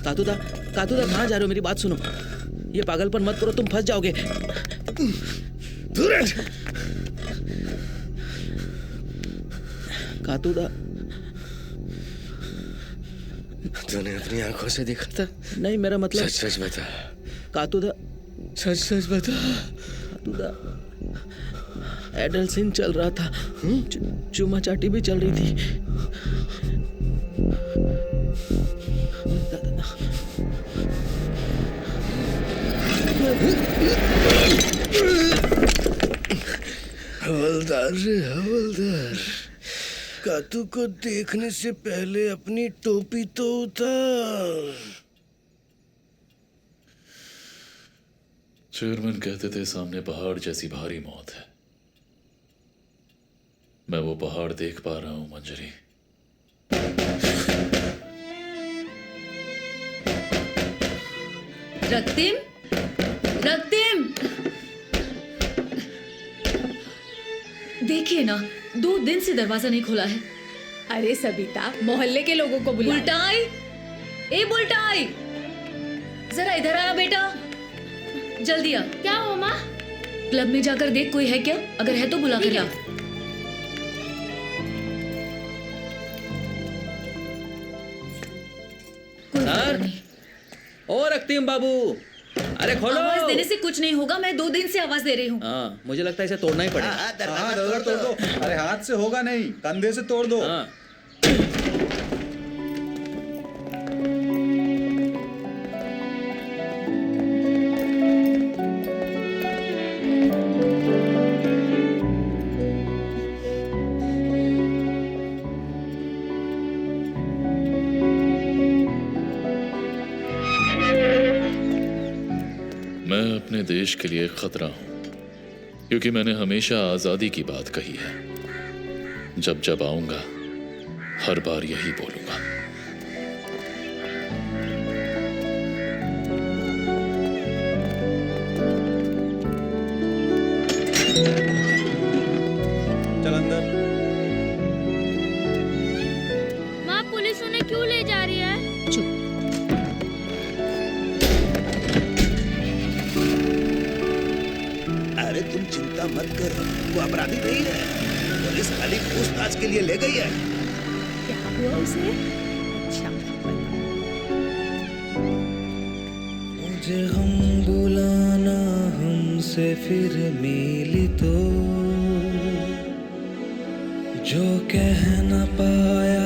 कातुदा, कातुदा कहाँ जा रहे हो? मेरी बात सुनो, ये पागलपन मत करो, तुम फंस जाओगे। कातुदा, तूने अपनी आंखों से देखा था? नहीं, मेरा मतलब सच सच बता। कातुदा, सच सच बता। कातुदा, एडल सीन चल रहा था, चुमा चाटी भी चल रही थी। हवलदार रे हवलदार, कातू को देखने से पहले अपनी टोपी तो उतार। चेयरमैन कहते थे सामने पहाड़ जैसी भारी मौत है। मैं वो पहाड़ देख पा रहा हूं मंजरी। रक्तिम, रक्तिम, देखिए ना, 2 दिन से दरवाजा नहीं खुला है। अरे सबिता, मोहल्ले के लोगों को बुला। बुलटाई, ए बुलटाई, जरा इधर आना बेटा, जल्दी आ। क्या हो माँ? क्लब में जाकर देख कोई है क्या, अगर है तो बुला कर ला। सर, ओ रक्तिम बाबू, अरे खोलो। आवाज देने से कुछ नहीं होगा, मैं 2 दिन से आवाज दे रही हूँ। हाँ, मुझे लगता है इसे तोड़ना ही पड़ेगा। हाँ, तोड़ दो। अरे हाथ से होगा नहीं, कंधे से तोड़ दो। हाँ। मैं अपने देश के लिए खतरा हूं, क्योंकि मैंने हमेशा आजादी की बात कही है। जब जब आऊंगा हर बार यही बोलूंगा। चल अंदर। माँ, पुलिस उन्हें क्यों ले जा रही है? चुप। अरे तुम चिंता मत कर, वो अपराधी नहीं है। पुलिस खाली पूछताछ के लिए ले गई है। क्या हुआ उसे? अच्छा, मुझे हम बुलाना हमसे फिर मिली तो, जो कह न पाया